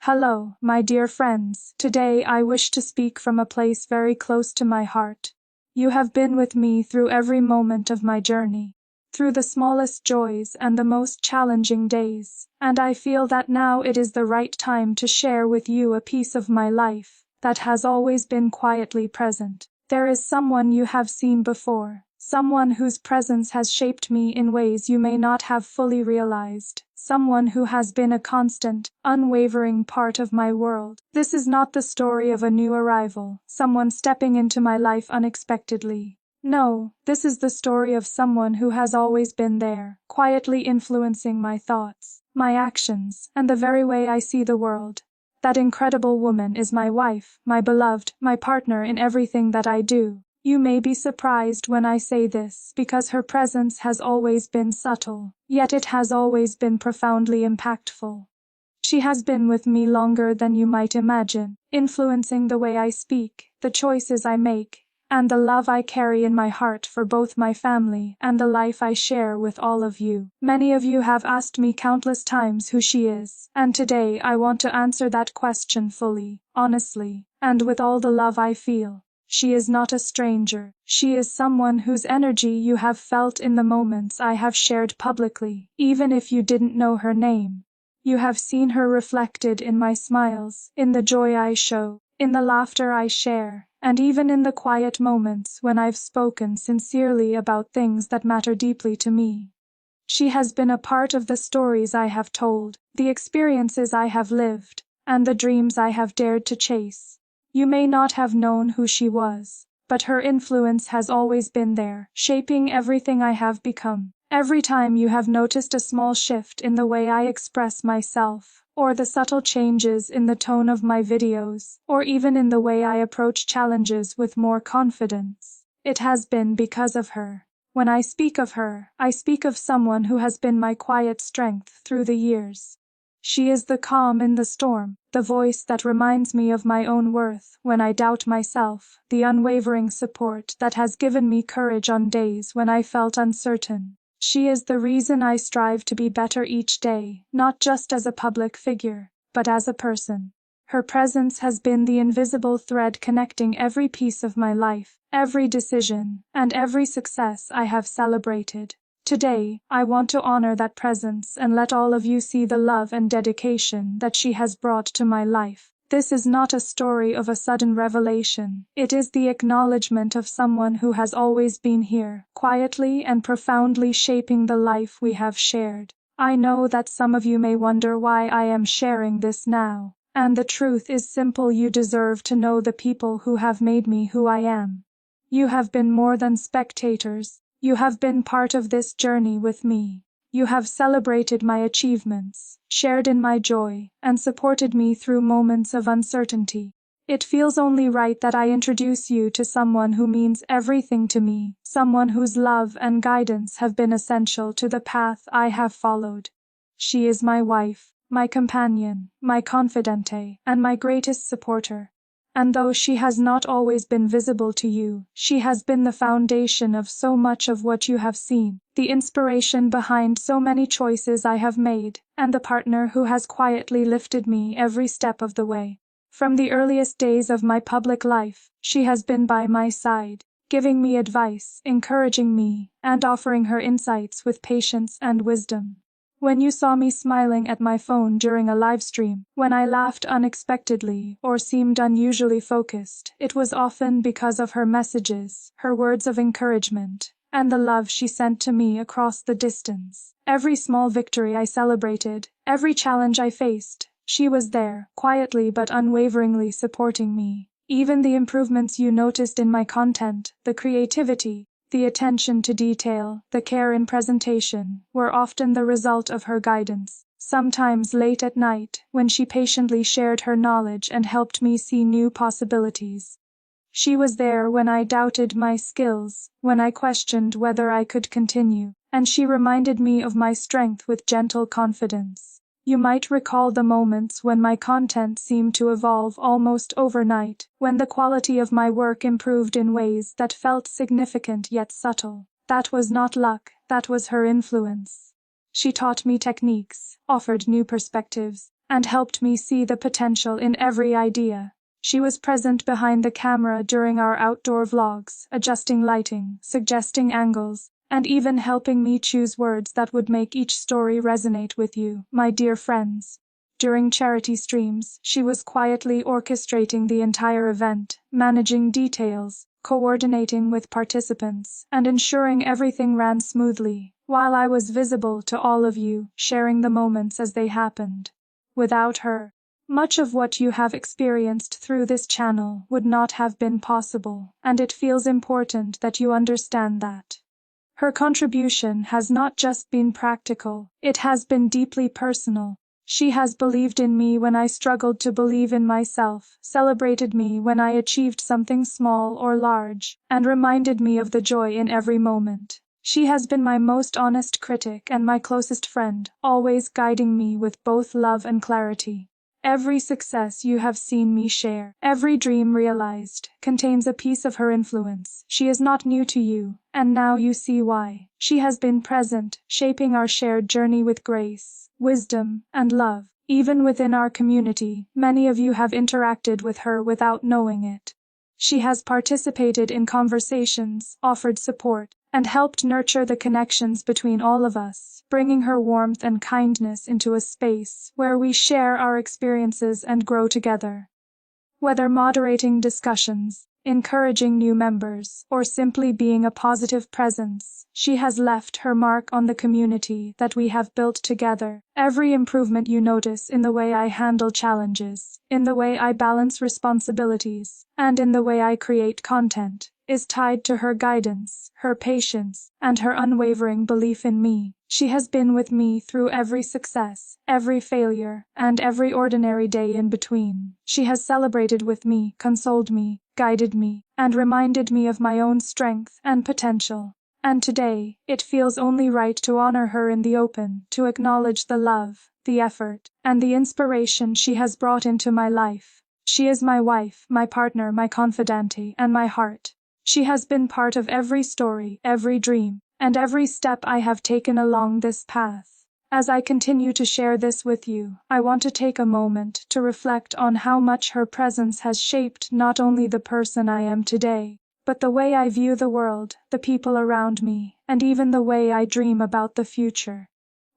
Hello, my dear friends. Today I wish to speak from a place very close to my heart. You have been with me through every moment of my journey, through the smallest joys and the most challenging days, and I feel that now it is the right time to share with you a piece of my life that has always been quietly present. There is someone you have seen before, someone whose presence has shaped me in ways you may not have fully realized, someone who has been a constant, unwavering part of my world. This is not the story of a new arrival, someone stepping into my life unexpectedly. No, this is the story of someone who has always been there, quietly influencing my thoughts, my actions, and the very way I see the world. That incredible woman is my wife, my beloved, my partner in everything that I do. You may be surprised when I say this, because her presence has always been subtle, yet it has always been profoundly impactful. She has been with me longer than you might imagine, influencing the way I speak, the choices I make, and the love I carry in my heart for both my family and the life I share with all of you. Many of you have asked me countless times who she is, and today I want to answer that question fully, honestly, and with all the love I feel. She is not a stranger. She is someone whose energy you have felt in the moments I have shared publicly, even if you didn't know her name. You have seen her reflected in my smiles, in the joy I show, in the laughter I share, and even in the quiet moments when I've spoken sincerely about things that matter deeply to me. She has been a part of the stories I have told, the experiences I have lived, and the dreams I have dared to chase. You may not have known who she was, but her influence has always been there, shaping everything I have become. Every time you have noticed a small shift in the way I express myself, or the subtle changes in the tone of my videos, or even in the way I approach challenges with more confidence, it has been because of her. When I speak of her, I speak of someone who has been my quiet strength through the years. She is the calm in the storm, the voice that reminds me of my own worth when I doubt myself, the unwavering support that has given me courage on days when I felt uncertain. She is the reason I strive to be better each day, not just as a public figure, but as a person. Her presence has been the invisible thread connecting every piece of my life, every decision, and every success I have celebrated. Today, I want to honor that presence and let all of you see the love and dedication that she has brought to my life. This is not a story of a sudden revelation. It is the acknowledgement of someone who has always been here, quietly and profoundly shaping the life we have shared. I know that some of you may wonder why I am sharing this now, and the truth is simple: you deserve to know the people who have made me who I am. You have been more than spectators. You have been part of this journey with me. You have celebrated my achievements, shared in my joy, and supported me through moments of uncertainty. It feels only right that I introduce you to someone who means everything to me, someone whose love and guidance have been essential to the path I have followed. She is my wife, my companion, my confidante, and my greatest supporter. And though she has not always been visible to you, she has been the foundation of so much of what you have seen, the inspiration behind so many choices I have made, and the partner who has quietly lifted me every step of the way. From the earliest days of my public life, she has been by my side, giving me advice, encouraging me, and offering her insights with patience and wisdom. When you saw me smiling at my phone during a live stream, when I laughed unexpectedly or seemed unusually focused, it was often because of her messages, her words of encouragement, and the love she sent to me across the distance. Every small victory I celebrated, every challenge I faced, she was there, quietly but unwaveringly supporting me. Even the improvements you noticed in my content, the creativity, the attention to detail, the care in presentation, were often the result of her guidance. Sometimes late at night, when she patiently shared her knowledge and helped me see new possibilities. She was there when I doubted my skills, when I questioned whether I could continue, and she reminded me of my strength with gentle confidence. You might recall the moments when my content seemed to evolve almost overnight, when the quality of my work improved in ways that felt significant yet subtle. That was not luck, that was her influence. She taught me techniques, offered new perspectives, and helped me see the potential in every idea. She was present behind the camera during our outdoor vlogs, adjusting lighting, suggesting angles, and even helping me choose words that would make each story resonate with you, my dear friends. During charity streams, she was quietly orchestrating the entire event, managing details, coordinating with participants, and ensuring everything ran smoothly, while I was visible to all of you, sharing the moments as they happened. Without her, much of what you have experienced through this channel would not have been possible, and it feels important that you understand that. Her contribution has not just been practical, it has been deeply personal. She has believed in me when I struggled to believe in myself, celebrated me when I achieved something small or large, and reminded me of the joy in every moment. She has been my most honest critic and my closest friend, always guiding me with both love and clarity. Every success you have seen me share, every dream realized, contains a piece of her influence. She is not new to you, and now you see why. She has been present, shaping our shared journey with grace, wisdom, and love. Even within our community, many of you have interacted with her without knowing it. She has participated in conversations, offered support, and helped nurture the connections between all of us, bringing her warmth and kindness into a space where we share our experiences and grow together. Whether moderating discussions, encouraging new members, or simply being a positive presence, she has left her mark on the community that we have built together. Every improvement you notice in the way I handle challenges, in the way I balance responsibilities, and in the way I create content, is tied to her guidance, her patience, and her unwavering belief in me. She has been with me through every success, every failure, and every ordinary day in between. She has celebrated with me, consoled me, guided me, and reminded me of my own strength and potential. And today, it feels only right to honor her in the open, to acknowledge the love, the effort, and the inspiration she has brought into my life. She is my wife, my partner, my confidante, and my heart. She has been part of every story, every dream, and every step I have taken along this path. As I continue to share this with you, I want to take a moment to reflect on how much her presence has shaped not only the person I am today, but the way I view the world, the people around me, and even the way I dream about the future.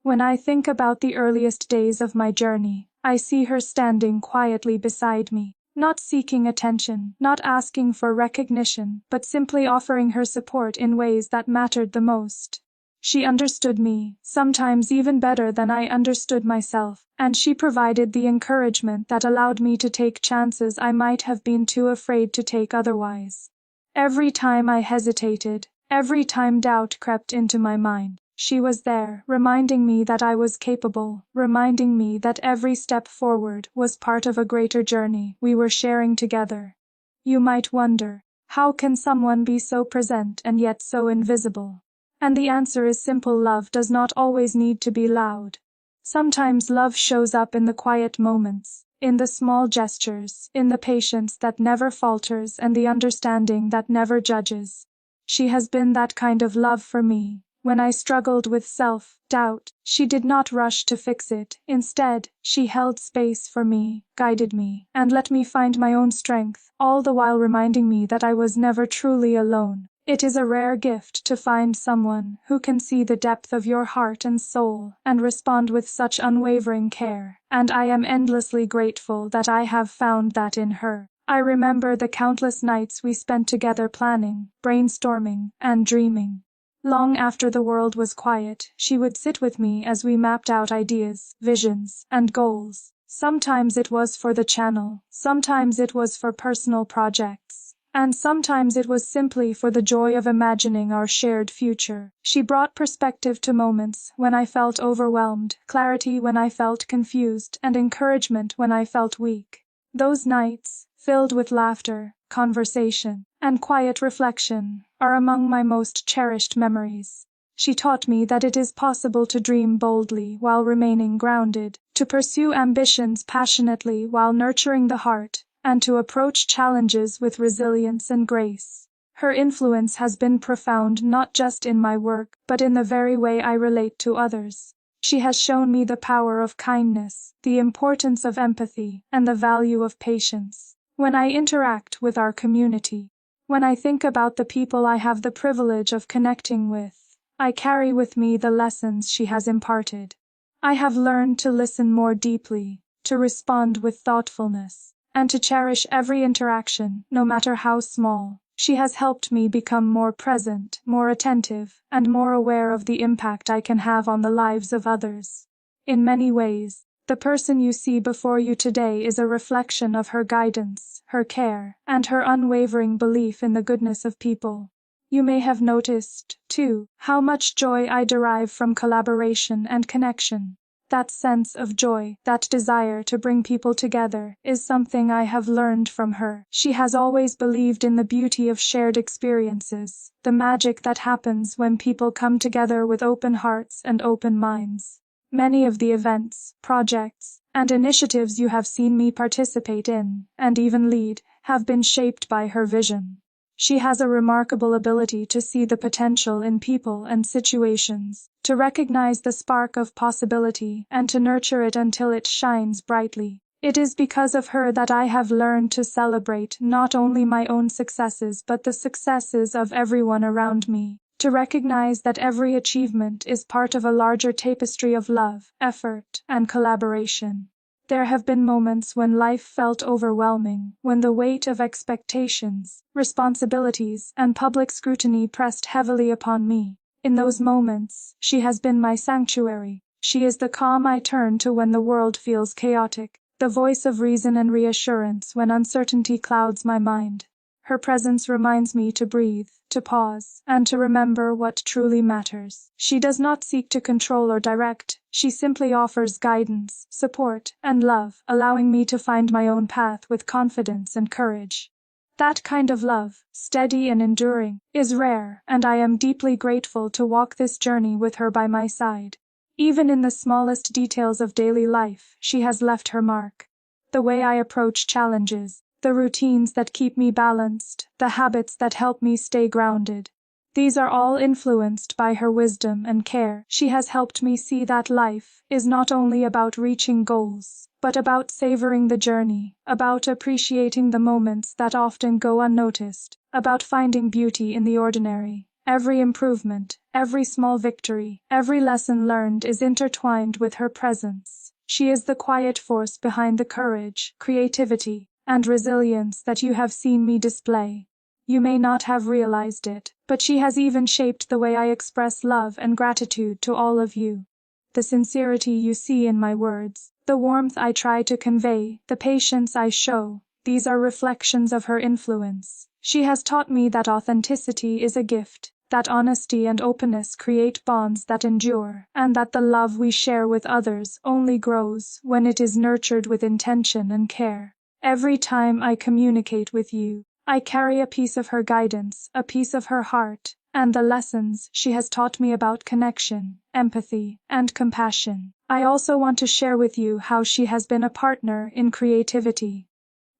When I think about the earliest days of my journey, I see her standing quietly beside me, not seeking attention, not asking for recognition, but simply offering her support in ways that mattered the most. She understood me, sometimes even better than I understood myself, and she provided the encouragement that allowed me to take chances I might have been too afraid to take otherwise. Every time I hesitated, every time doubt crept into my mind, she was there, reminding me that I was capable, reminding me that every step forward was part of a greater journey we were sharing together. You might wonder, how can someone be so present and yet so invisible? And the answer is simple: love does not always need to be loud. Sometimes love shows up in the quiet moments, in the small gestures, in the patience that never falters and the understanding that never judges. She has been that kind of love for me. When I struggled with self-doubt, she did not rush to fix it. Instead, she held space for me, guided me, and let me find my own strength, all the while reminding me that I was never truly alone. It is a rare gift to find someone who can see the depth of your heart and soul and respond with such unwavering care, and I am endlessly grateful that I have found that in her. I remember the countless nights we spent together planning, brainstorming, and dreaming. Long after the world was quiet, she would sit with me as we mapped out ideas, visions, and goals. Sometimes it was for the channel, sometimes it was for personal projects, and sometimes it was simply for the joy of imagining our shared future. She brought perspective to moments when I felt overwhelmed, clarity when I felt confused, and encouragement when I felt weak. Those nights, filled with laughter, conversation, and quiet reflection, are among my most cherished memories. She taught me that it is possible to dream boldly while remaining grounded, to pursue ambitions passionately while nurturing the heart, and to approach challenges with resilience and grace. Her influence has been profound not just in my work, but in the very way I relate to others. She has shown me the power of kindness, the importance of empathy, and the value of patience. When I interact with our community, when I think about the people I have the privilege of connecting with, I carry with me the lessons she has imparted. I have learned to listen more deeply, to respond with thoughtfulness, and to cherish every interaction, no matter how small. She has helped me become more present, more attentive, and more aware of the impact I can have on the lives of others. In many ways, the person you see before you today is a reflection of her guidance, her care, and her unwavering belief in the goodness of people. You may have noticed, too, how much joy I derive from collaboration and connection. That sense of joy, that desire to bring people together, is something I have learned from her. She has always believed in the beauty of shared experiences, the magic that happens when people come together with open hearts and open minds. Many of the events, projects, and initiatives you have seen me participate in, and even lead, have been shaped by her vision. She has a remarkable ability to see the potential in people and situations, to recognize the spark of possibility and to nurture it until it shines brightly. It is because of her that I have learned to celebrate not only my own successes but the successes of everyone around me, to recognize that every achievement is part of a larger tapestry of love, effort, and collaboration. There have been moments when life felt overwhelming, when the weight of expectations, responsibilities, and public scrutiny pressed heavily upon me. In those moments, she has been my sanctuary. She is the calm I turn to when the world feels chaotic, the voice of reason and reassurance when uncertainty clouds my mind. Her presence reminds me to breathe, to pause, and to remember what truly matters. She does not seek to control or direct, she simply offers guidance, support, and love, allowing me to find my own path with confidence and courage. That kind of love, steady and enduring, is rare, and I am deeply grateful to walk this journey with her by my side. Even in the smallest details of daily life, she has left her mark. The way I approach challenges, the routines that keep me balanced, the habits that help me stay grounded. These are all influenced by her wisdom and care. She has helped me see that life is not only about reaching goals, but about savoring the journey, about appreciating the moments that often go unnoticed, about finding beauty in the ordinary. Every improvement, every small victory, every lesson learned is intertwined with her presence. She is the quiet force behind the courage, creativity, and resilience that you have seen me display. You may not have realized it, but she has even shaped the way I express love and gratitude to all of you. The sincerity you see in my words, the warmth I try to convey, the patience I show, these are reflections of her influence. She has taught me that authenticity is a gift, that honesty and openness create bonds that endure, and that the love we share with others only grows when it is nurtured with intention and care. Every time I communicate with you, I carry a piece of her guidance, a piece of her heart, and the lessons she has taught me about connection, empathy, and compassion. I also want to share with you how she has been a partner in creativity.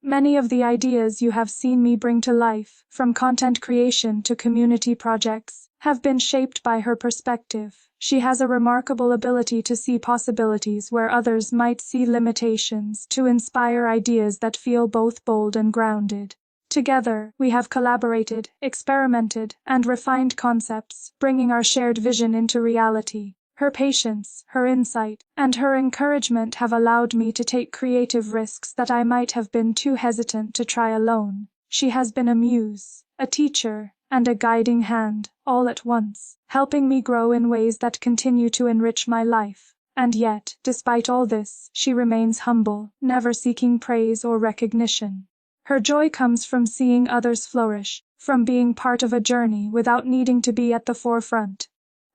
Many of the ideas you have seen me bring to life, from content creation to community projects, have been shaped by her perspective. She has a remarkable ability to see possibilities where others might see limitations, to inspire ideas that feel both bold and grounded. Together, we have collaborated, experimented, and refined concepts, bringing our shared vision into reality. Her patience, her insight, and her encouragement have allowed me to take creative risks that I might have been too hesitant to try alone. She has been a muse, a teacher, and a guiding hand, all at once, helping me grow in ways that continue to enrich my life. And yet, despite all this, she remains humble, never seeking praise or recognition. Her joy comes from seeing others flourish, from being part of a journey without needing to be at the forefront.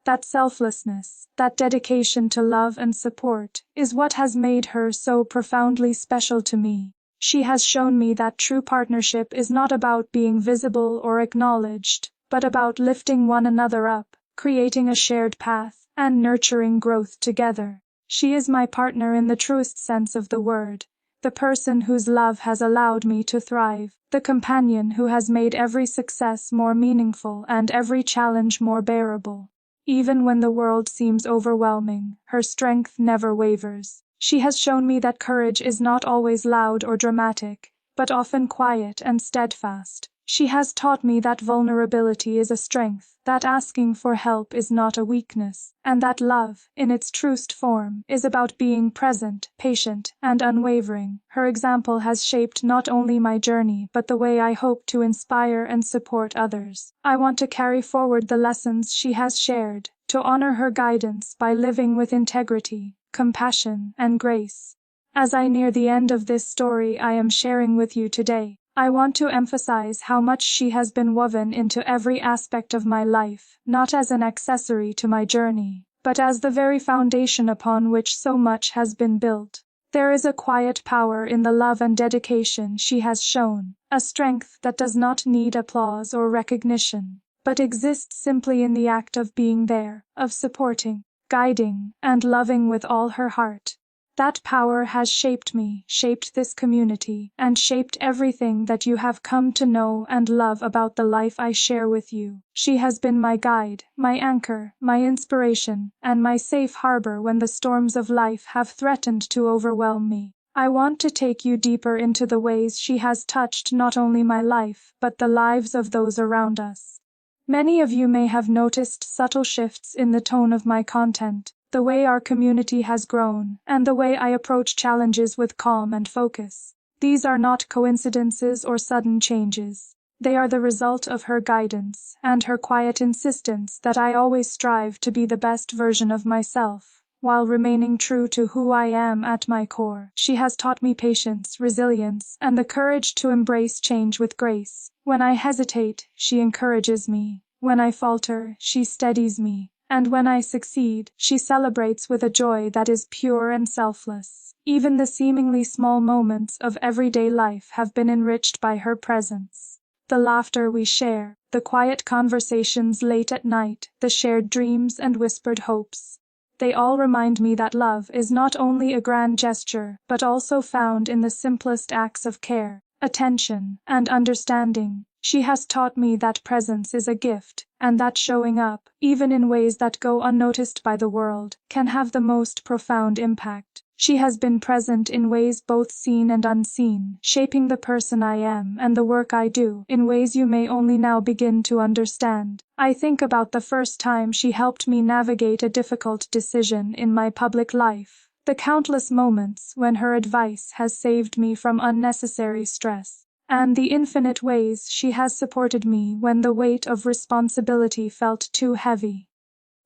That selflessness, that dedication to love and support, is what has made her so profoundly special to me. She has shown me that true partnership is not about being visible or acknowledged, but about lifting one another up, creating a shared path, and nurturing growth together. She is my partner in the truest sense of the word, the person whose love has allowed me to thrive, the companion who has made every success more meaningful and every challenge more bearable. Even when the world seems overwhelming, her strength never wavers. She has shown me that courage is not always loud or dramatic, but often quiet and steadfast. She has taught me that vulnerability is a strength, that asking for help is not a weakness, and that love, in its truest form, is about being present, patient, and unwavering. Her example has shaped not only my journey but the way I hope to inspire and support others. I want to carry forward the lessons she has shared, to honor her guidance by living with integrity, compassion, and grace. As I near the end of this story I am sharing with you today, I want to emphasize how much she has been woven into every aspect of my life, not as an accessory to my journey, but as the very foundation upon which so much has been built. There is a quiet power in the love and dedication she has shown, a strength that does not need applause or recognition, but exists simply in the act of being there, of supporting, guiding, and loving with all her heart. That power has shaped me, shaped this community, and shaped everything that you have come to know and love about the life I share with you. She has been my guide, my anchor, my inspiration, and my safe harbor when the storms of life have threatened to overwhelm me. I want to take you deeper into the ways she has touched not only my life, but the lives of those around us. Many of you may have noticed subtle shifts in the tone of my content, the way our community has grown, and the way I approach challenges with calm and focus. These are not coincidences or sudden changes. They are the result of her guidance, and her quiet insistence that I always strive to be the best version of myself, while remaining true to who I am at my core. She has taught me patience, resilience, and the courage to embrace change with grace. When I hesitate, she encourages me. When I falter, she steadies me. And when I succeed, she celebrates with a joy that is pure and selfless. Even the seemingly small moments of everyday life have been enriched by her presence. The laughter we share, the quiet conversations late at night, the shared dreams and whispered hopes. They all remind me that love is not only a grand gesture, but also found in the simplest acts of care, attention, and understanding. She has taught me that presence is a gift, and that showing up, even in ways that go unnoticed by the world, can have the most profound impact. She has been present in ways both seen and unseen, shaping the person I am and the work I do in ways you may only now begin to understand. I think about the first time she helped me navigate a difficult decision in my public life, the countless moments when her advice has saved me from unnecessary stress, and the infinite ways she has supported me when the weight of responsibility felt too heavy.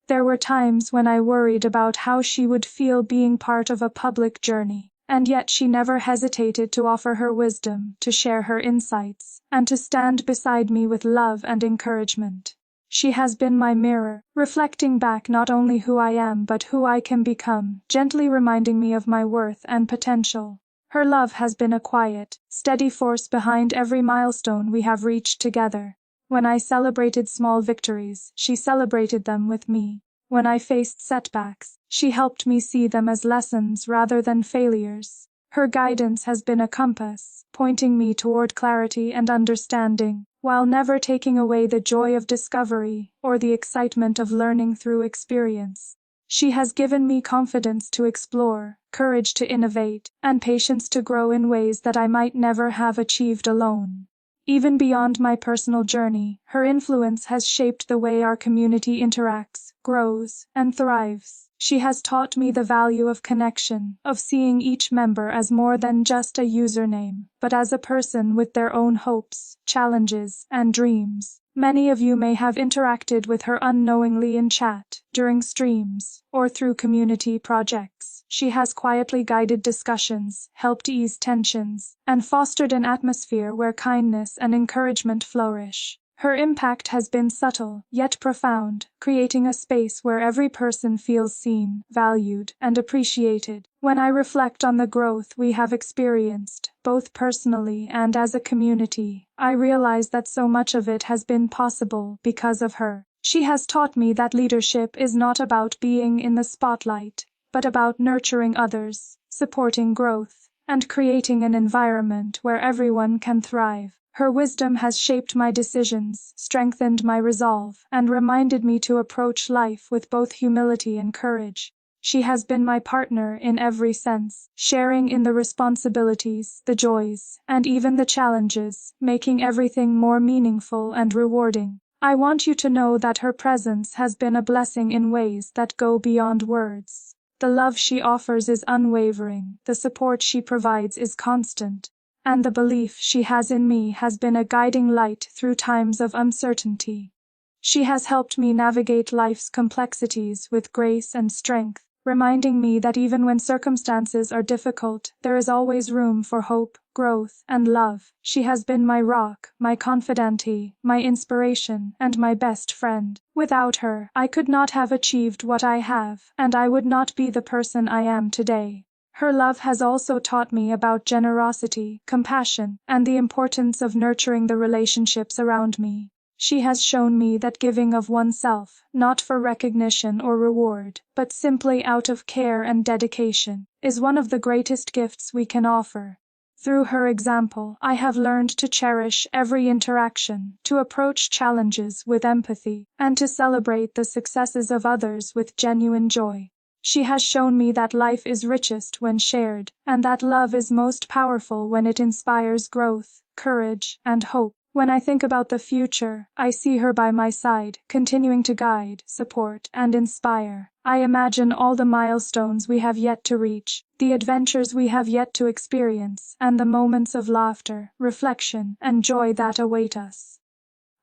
There were times when I worried about how she would feel being part of a public journey, and yet she never hesitated to offer her wisdom, to share her insights, and to stand beside me with love and encouragement. She has been my mirror, reflecting back not only who I am but who I can become, gently reminding me of my worth and potential. Her love has been a quiet, steady force behind every milestone we have reached together. When I celebrated small victories, she celebrated them with me. When I faced setbacks, she helped me see them as lessons rather than failures. Her guidance has been a compass, pointing me toward clarity and understanding, while never taking away the joy of discovery or the excitement of learning through experience. She has given me confidence to explore, courage to innovate, and patience to grow in ways that I might never have achieved alone. Even beyond my personal journey, her influence has shaped the way our community interacts, grows, and thrives. She has taught me the value of connection, of seeing each member as more than just a username, but as a person with their own hopes, challenges, and dreams. Many of you may have interacted with her unknowingly in chat, during streams, or through community projects. She has quietly guided discussions, helped ease tensions, and fostered an atmosphere where kindness and encouragement flourish. Her impact has been subtle, yet profound, creating a space where every person feels seen, valued, and appreciated. When I reflect on the growth we have experienced, both personally and as a community, I realize that so much of it has been possible because of her. She has taught me that leadership is not about being in the spotlight, but about nurturing others, supporting growth, and creating an environment where everyone can thrive. Her wisdom has shaped my decisions, strengthened my resolve, and reminded me to approach life with both humility and courage. She has been my partner in every sense, sharing in the responsibilities, the joys, and even the challenges, making everything more meaningful and rewarding. I want you to know that her presence has been a blessing in ways that go beyond words. The love she offers is unwavering, the support she provides is constant, and the belief she has in me has been a guiding light through times of uncertainty. She has helped me navigate life's complexities with grace and strength, reminding me that even when circumstances are difficult, there is always room for hope, growth, and love. She has been my rock, my confidante, my inspiration, and my best friend. Without her, I could not have achieved what I have, and I would not be the person I am today. Her love has also taught me about generosity, compassion, and the importance of nurturing the relationships around me. She has shown me that giving of oneself, not for recognition or reward, but simply out of care and dedication, is one of the greatest gifts we can offer. Through her example, I have learned to cherish every interaction, to approach challenges with empathy, and to celebrate the successes of others with genuine joy. She has shown me that life is richest when shared, and that love is most powerful when it inspires growth, courage, and hope. When I think about the future, I see her by my side, continuing to guide, support, and inspire. I imagine all the milestones we have yet to reach, the adventures we have yet to experience, and the moments of laughter, reflection, and joy that await us.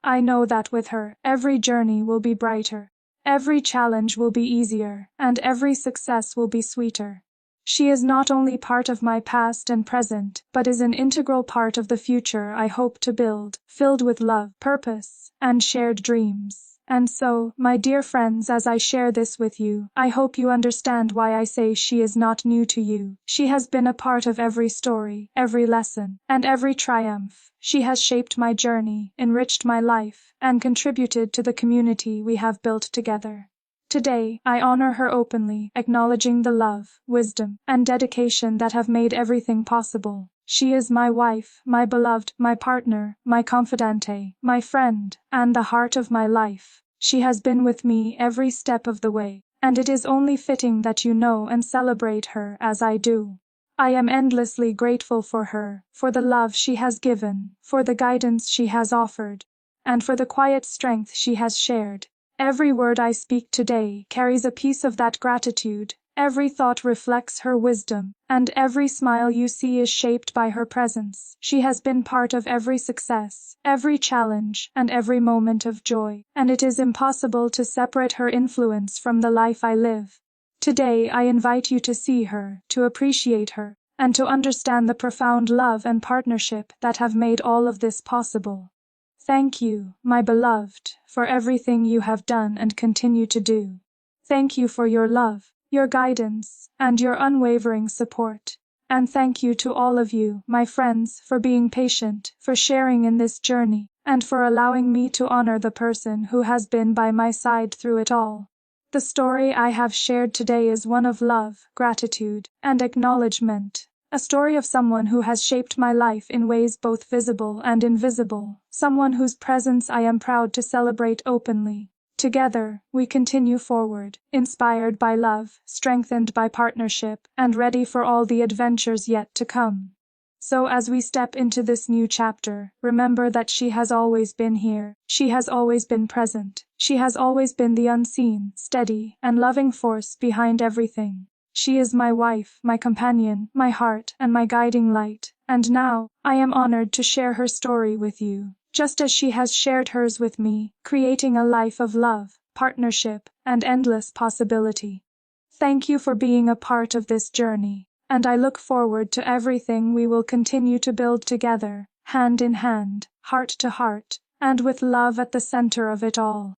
I know that with her, every journey will be brighter. Every challenge will be easier, and every success will be sweeter. She is not only part of my past and present, but is an integral part of the future I hope to build, filled with love, purpose, and shared dreams. And so, my dear friends, as I share this with you, I hope you understand why I say she is not new to you. She has been a part of every story, every lesson, and every triumph. She has shaped my journey, enriched my life, and contributed to the community we have built together. Today, I honor her openly, acknowledging the love, wisdom, and dedication that have made everything possible. She is my wife, my beloved, my partner, my confidante, my friend, and the heart of my life. She has been with me every step of the way, and it is only fitting that you know and celebrate her as I do. I am endlessly grateful for her, for the love she has given, for the guidance she has offered, and for the quiet strength she has shared. Every word I speak today carries a piece of that gratitude, every thought reflects her wisdom, and every smile you see is shaped by her presence. She has been part of every success, every challenge, and every moment of joy, and it is impossible to separate her influence from the life I live. Today I invite you to see her, to appreciate her, and to understand the profound love and partnership that have made all of this possible. Thank you, my beloved, for everything you have done and continue to do. Thank you for your love, your guidance, and your unwavering support. And thank you to all of you, my friends, for being patient, for sharing in this journey, and for allowing me to honor the person who has been by my side through it all. The story I have shared today is one of love, gratitude, and acknowledgement. A story of someone who has shaped my life in ways both visible and invisible, someone whose presence I am proud to celebrate openly. Together, we continue forward, inspired by love, strengthened by partnership, and ready for all the adventures yet to come. So as we step into this new chapter, remember that she has always been here, she has always been present, she has always been the unseen, steady, and loving force behind everything. She is my wife, my companion, my heart, and my guiding light, and now, I am honored to share her story with you, just as she has shared hers with me, creating a life of love, partnership, and endless possibility. Thank you for being a part of this journey, and I look forward to everything we will continue to build together, hand in hand, heart to heart, and with love at the center of it all.